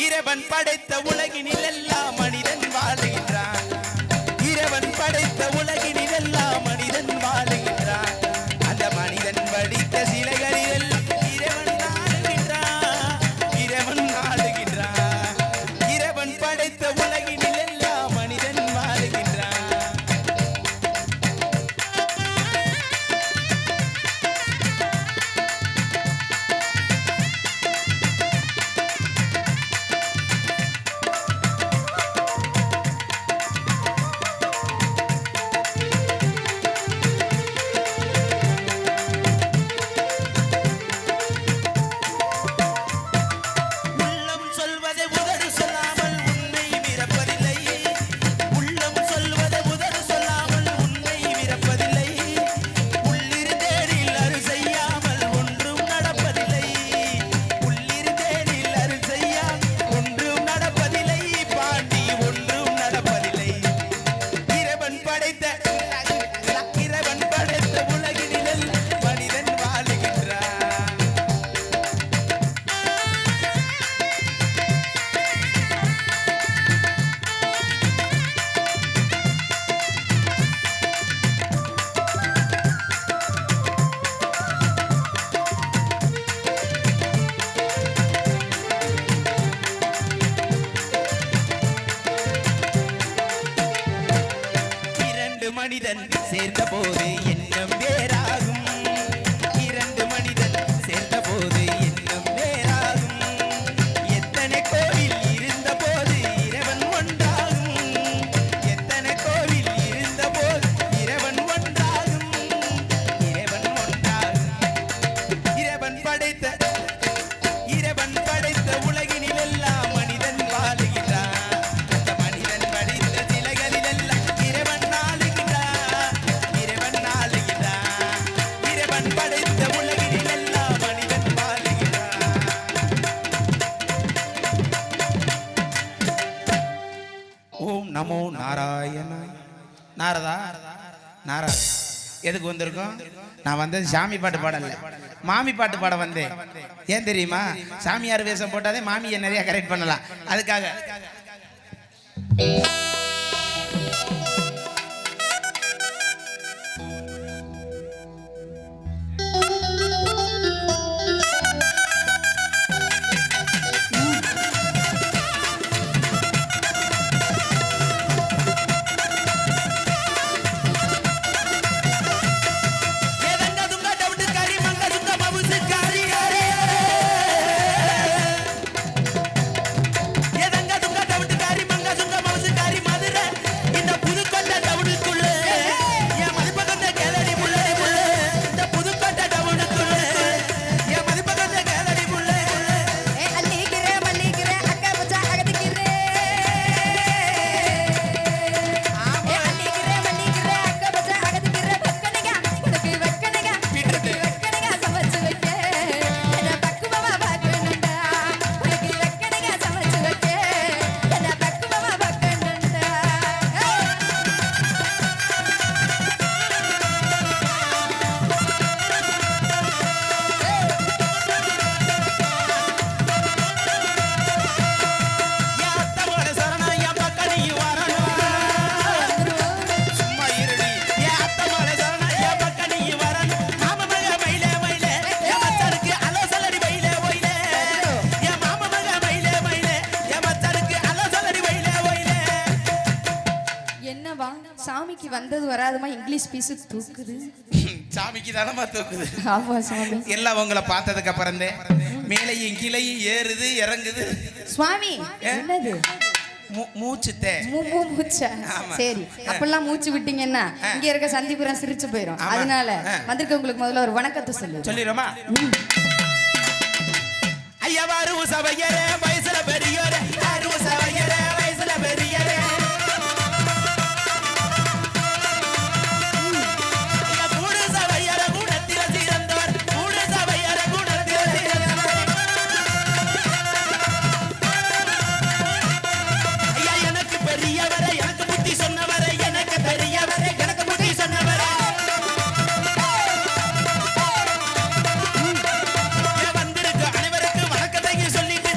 இறைவன் படைத்த உலகினில் எல்லாம் மனிதன் வாழுகின்றான். இறைவன் படைத்த உலகினில் எல்லாம் மனிதன் வாழுகின்றான். அந்த மனிதன் படித்த சிலைகளில் இறைவன் ஆளுகின்றான். இறைவன் ஆளுகின்றான். இறைவன் படைத்த உலகினில் எல்லாம் மனிதன் வாழுகின்றான். மனிதன் சேர்ந்த போது எண்ணம் வேறாகும். இரண்டு மனிதன் சேர்ந்த போது எண்ணம் வேறாகும். எத்தனை கோவில் இருந்த போது இறைவன் ஒன்றாகும். எத்தனை கோவில் இருந்த போது இறைவன் ஒன்றாகும். இறைவன் ஒன்றாகும். இறைவன் படைத்த உலகினில் எல்லாம் மனிதன் வாழுகிறான். அந்த மனிதன் படித்த சிலைகளில் எல்லாம் இறைவன் படைத்த உலகினில் எல்லாம் மனிதன் வாழுகிறான். ஓம் நமோ நாராயண. நாரதா நாரதா எதுக்கு வந்திருக்கோம்? நான் வந்தது சாமி பாட்டு பாடல, மாமி பாட்டு பாட வந்தேன். ஏன் தெரியுமா? சாமியார் வேஷம் போட்டாதே மாமியை நிறைய கரெக்ட் பண்ணலாம். அதுக்காக சாமிக்கு வந்தது வராதுமா இங்கிலீஷ் பீஸ் தூக்குது. சாமிக்கு தானமா தூக்குது. ஆமா சாமி. எல்லாம் உங்களை பார்த்ததுக்கு அப்புறம் மேலையும் கீழையும் ஏறுது இறங்குது. சுவாமி என்னது மூச்சு மூச்சா? சரி, அப்பெல்லாம் மூச்சு விட்டீங்கன்னா இங்க இருக்க சந்திபுரம் சிரிச்சு போயிடும். அதனால வந்திருக்க உங்களுக்கு முதல்ல ஒரு வணக்கத்தை சொல்லிடுமா? ஐயா வாரு சபையரே வயசுல பெரியோரே, ஆறு சபையரே வயசுல பெரியோரே, வந்திருக்க அனைவருக்கு வணக்கத்தை சொல்லிட்டு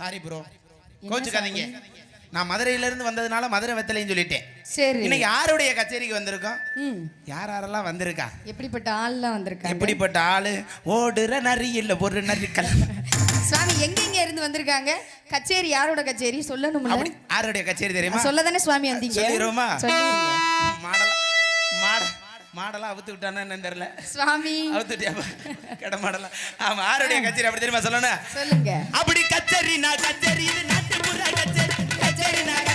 சாரி ப்ரோ, கோச்சுக்காதீங்க. நான் மதுரையில இருந்து வந்ததுனால மதுரை வெத்தலைன்னு சொல்லிட்டேன். சரி, இன்னைக்கு யாருடைய கச்சேரிக்கு வந்திருக்கோம்? ம், யார் யாரெல்லாம் வந்திருக்கா? எப்படிப்பட்ட ஆள்லாம் வந்திருக்காங்க? எப்படிப்பட்ட ஆளு? ஓடுற நரி இல்ல ஒரு நரிக்கல். சுவாமி எங்க இருந்து வந்திருக்காங்க? கச்சேரி யாரோட கச்சேரி சொல்லணும்ல? அப்படி யாருடைய கச்சேரி தெரியுமா? சொல்லதானே சுவாமி வந்தீங்க? சொல்லிடுவோமா? சொல்லிடுங்க. மாடலா அவுத்து விட்டானு தெரியல. சுவாமி அவுத்துட்டியா? கெட மாடலா. ஆமா, யாருடைய கச்சேரி அப்படி தெரியுமா சொல்லணும்? சொல்லுங்க. அப்படி கச்சேரி நான் கச்சேரி, இது நாட்டுப்புற கச்சேரி, கச்சேரி நான்